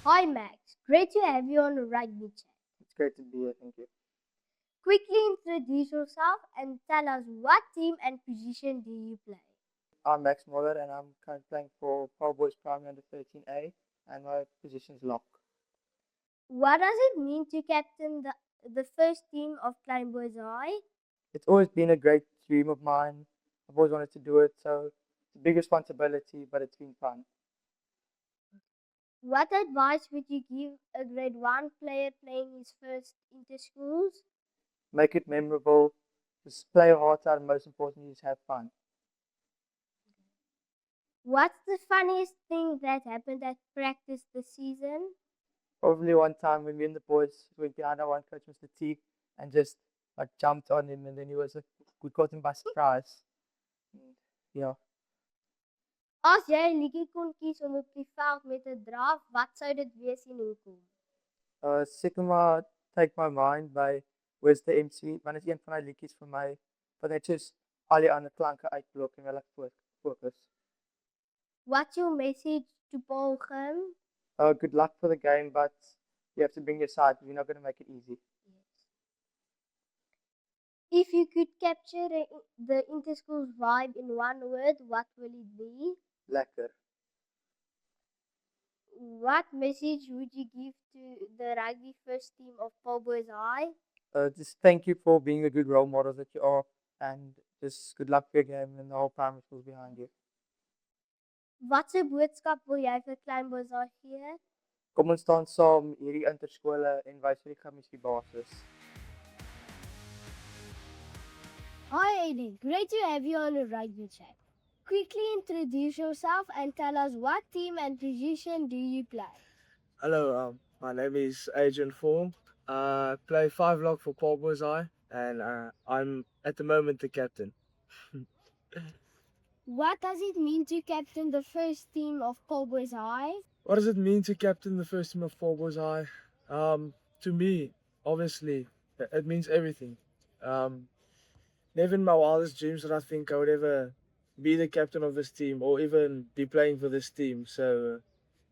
Hi Max, great to have you on Rugby Chat. It's great to be here. Thank you. Quickly introduce yourself and tell us what team and position do you play. I'm Max Muller and I'm currently playing for Power Boys Primary under 13A and my position is lock. What does it mean to captain the first team of Klein Boys High? It's always been a great dream of mine. I've always wanted to do it, so it's a big responsibility, but it's been fun. What advice would you give a grade 1 player playing his first inter schools? Make it memorable, just play your heart out, and most importantly, just have fun. What's the funniest thing that happened at practice this season? Probably one time when me and the boys went behind our one coach, Mr. T, and just like jumped on him, and then we caught him by surprise. And, yeah. As jy 'n liedjie kon kies om op die veld met 'n draf, wat sou dit wees en hoekom? Sycamore Take My Mind by Where's the MC. Want is een van die liedjies vir my wat net soos al die ander klanke uitblok en wil ek fokus. What's your message to Paul Gim? Good luck for the game, but you have to bring your side. You're not going to make it easy. If you could capture the interschool's vibe in one word, what will it be? Lekker. What message would you give to the rugby first team of Paul Boys High? Just thank you for being the good role model that you are, and just good luck for your game and the whole primary school's behind you. Watse boodskap wil jy vir Klein Boys High gee? Kom ons staan saam hierdie interskole en wys vir die gimmies die basis. Hi Aiden, great to have you on the Rugby Chat. Quickly introduce yourself and tell us what team and position do you play. Hello, my name is Adrian Form. I play 5 lock for Paul Boys High, and I'm at the moment the captain. What does it mean to captain the first team of Paul Boys High? What does it mean to captain the first team of Paul Boys High? To me, obviously, it means everything. Never in my wildest dreams did I think I would ever be the captain of this team or even be playing for this team. So,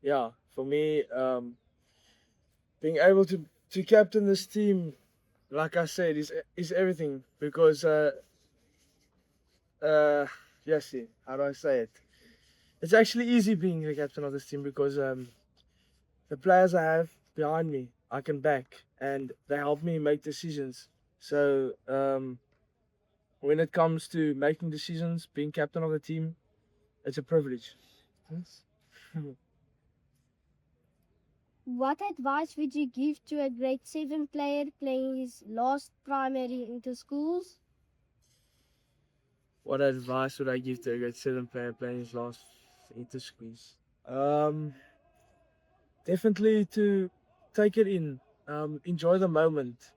yeah, for me, being able to captain this team, like I said, is everything because yes, see, how do I say it? It's actually easy being the captain of this team because the players I have behind me I can back and they help me make decisions. So when it comes to making decisions, being captain of the team, it's a privilege. Yes. What advice would you give to a grade 7 player playing his last primary inter schools? What advice would I give to a grade 7 player playing his last inter squeeze? Definitely to take it in, enjoy the moment.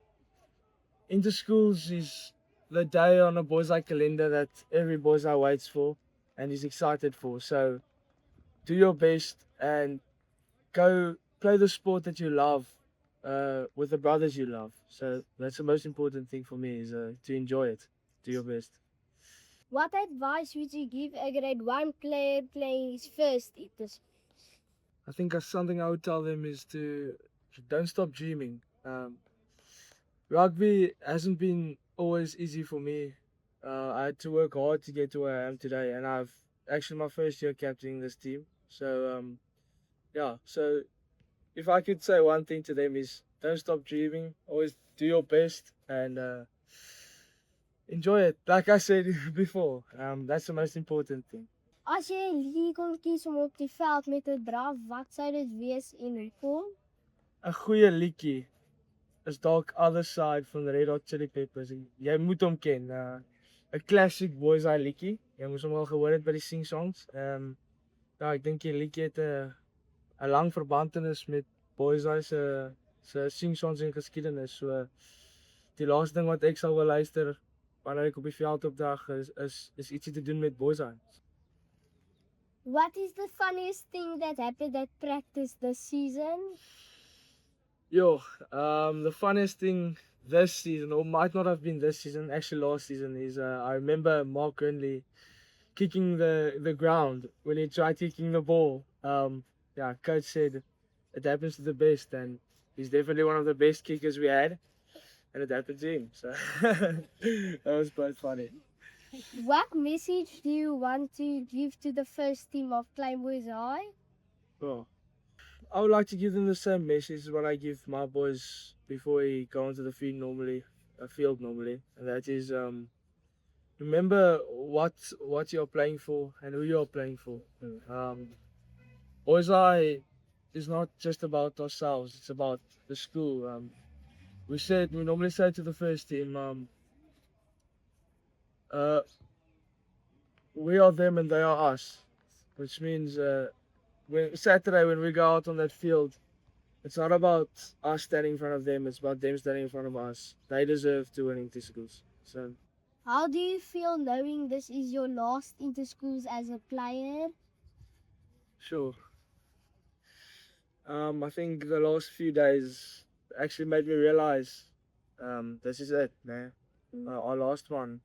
Inter schools is the day on a Boys Eye calendar that every Boys Eye waits for and is excited for. So do your best and go play the sport that you love with the brothers you love. So that's the most important thing for me is to enjoy it. Do your best. What advice would you give a grade 1 player playing his first inter schools? I think something I would tell them is to don't stop dreaming. Rugby hasn't been always easy for me. I had to work hard to get to where I am today, and I've actually my first year captaining this team. So yeah. So if I could say one thing to them is don't stop dreaming. Always do your best and enjoy it. Like I said before, that's the most important thing. As jy 'n liedjie kon kies om op die veld met 'n draf, wat sou dit wees en hoekom? 'n Goeie liedjie is dalk Other Side van Red Hot Chili Peppers. Jy moet hom ken. 'n Classic Boys Eye liedjie. Jy moes hom al gehoor het by die sing songs. Ja, ek dink die liedjie het 'n lang verbintenis met Boys Eye se sing songs en geskiedenis. So die laaste ding wat ek sal wil luister wanneer ek op die veld opdag is ietsie te doen met Boys Eye. What is the funniest thing that happened at practice this season? Yo, the funniest thing this season, or might not have been this season, actually last season, is I remember Mark Gurnley kicking the ground when he tried kicking the ball. Yeah, coach said it happens to the best, and he's definitely one of the best kickers we had, and it happened to him. So that was quite funny. What message do you want to give to the first team of Klein Boys High? Well, I would like to give them the same message as what I give my boys before we go onto the field normally, and that is remember what you're playing for and who you're playing for. Boys Eye is not just about ourselves; it's about the school. We normally say to the first team, we are them and they are us, which means Saturday when we go out on that field, it's not about us standing in front of them, it's about them standing in front of us. They deserve to win inter-schools. So, How do you feel knowing this is your last inter-schools as a player? sure. I think the last few days actually made me realize this is it, man. Our last one.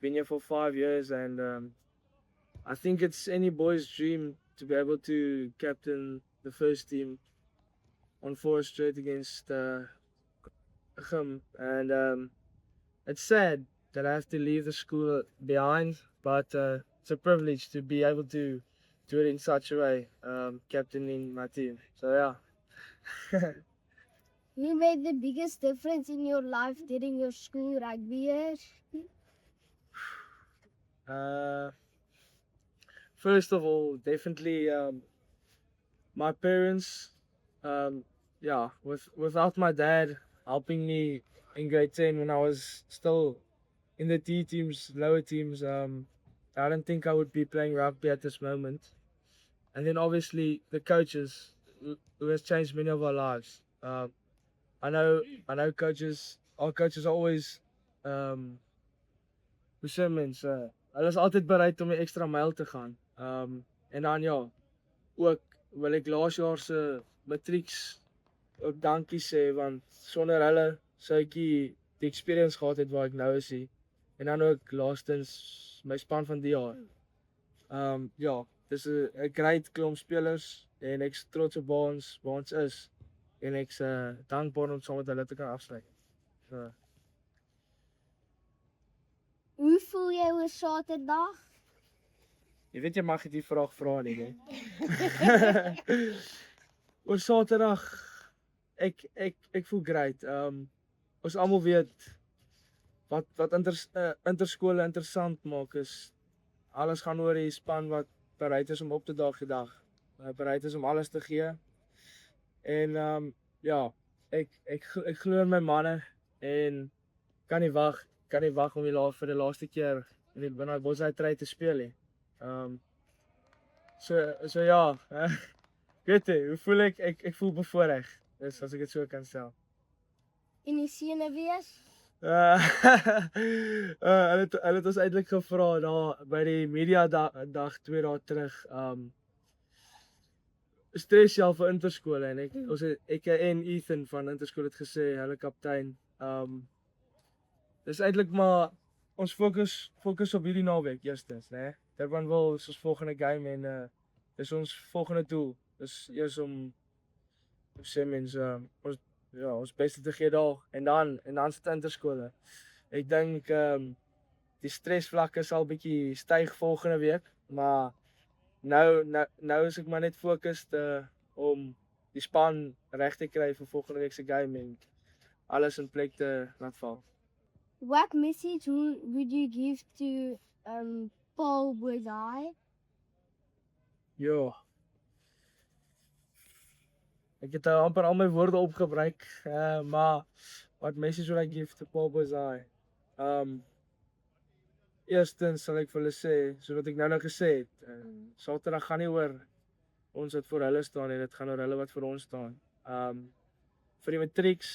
Been here for 5 years, and I think it's any boy's dream to be able to captain the first team on 4 straight against Gim. And it's sad that I have to leave the school behind, but it's a privilege to be able to do it in such a way, captaining my team. So yeah. Who made the biggest difference in your life during your school rugby years? First of all, definitely my parents. Yeah, without my dad helping me in grade 10 when I was still in the D teams, lower teams, I don't think I would be playing rugby at this moment. And then obviously the coaches who has changed many of our lives. I know coaches. Our coaches are always hoe sê mens, hulle is altyd bereid om die ekstra myl te gaan. En dan ja, ook wil ek laas jaar se matrieks ook dankie sê, want sonder hulle sou ek nie die experience gehad het waar ek nou is nie. En dan ook laastens my span van die jaar. Ja, dis 'n great klomp spelers en ek's trots op waar ons is. En ek's dankbaar om saam met hulle te kan afsluit. So. Hoe voel jy oor Saterdag? Jy weet jy mag nie die vraag vra nie, né? Oor Saterdag ek voel great. Ons almal weet wat interskole interessant maak is alles gaan oor die span wat bereid is om op te daag die dag. Bereid is om alles te gee. En ja, ek glo in my manne en kan nie wag om vir die laaste keer in die binne Bosuil try te speel nie. So ja, weet jy, hoe voel ek? Ek voel bevoorreg. Dis as ek dit so kan stel. En die sene wees? Hulle het ons eintlik gevra daar by die media dag 2 dae terug. Stres jy al vir interskole en ek en Ethan van interskole het gesê, hulle kaptein, dis eintlik maar ons fokus op hierdie naweek eerstens, né? Durbanville is ons volgende game en dis ons volgende doel. Dis eers om sê mense ons beste te gee daar en dan sit interskole. Ek dink die stresvlakke sal bietjie styg volgende week, maar nou is ek maar net fokus om die span reg te kry vir volgende week se game en alles in plek te laat val. What message would you give to Paul Bosuil? Ja. Ek het amper al my woorde opgebruik, maar what message would I give to Paul Bosuil? Eerstens sal ek vir hulle sê, so wat ek nou gesê het, Saterdag gaan nie oor ons wat vir hulle staan nie, dit gaan oor hulle wat vir ons staan. Vir die matrieks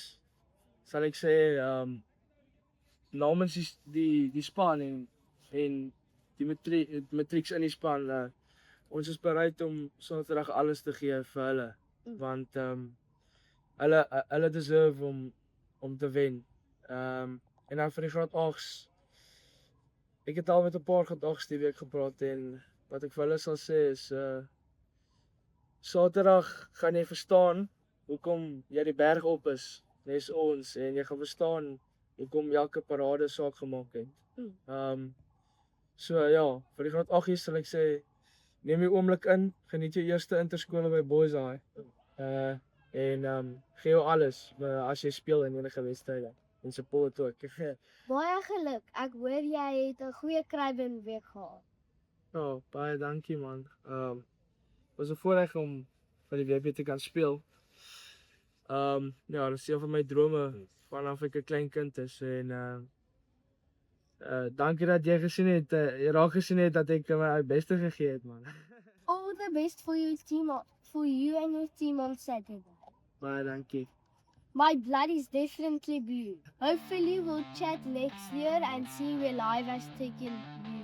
sal ek sê, namens die span en die matrieks in die span, ons is bereid om Saterdag alles te gee vir hulle, want hulle deserve om te wen. En dan vir die graad 8s, ek het al met 'n paar graad 8s die week gepraat en wat ek vir hulle sal sê is Saterdag gaan jy verstaan hoekom jy die berg op is, nes ons, en jy gaan verstaan hoekom elke parade saak gemaak het. So ja, vir die graad 8 sal ek sê, neem jou oomblik in, geniet jou eerste interskole by Boys High. En gee jou alles as jy speel in enige wedstryde. En support ook. Baie geluk. Ek hoor jy het 'n goeie Craven week gehad. Ja, baie dankie man. Was 'n voorreg om vir die WP te kan speel. Ja, dit is een van my drome vanaf ek 'n klein kind is en dankie dat jy gesien het, jy raak gesien het dat ek my beste gegee het man. All the best for your team, for you and your team on Saturday. Baie dankie. My blood is definitely blue. Hopefully we'll chat next year and see where life has taken you.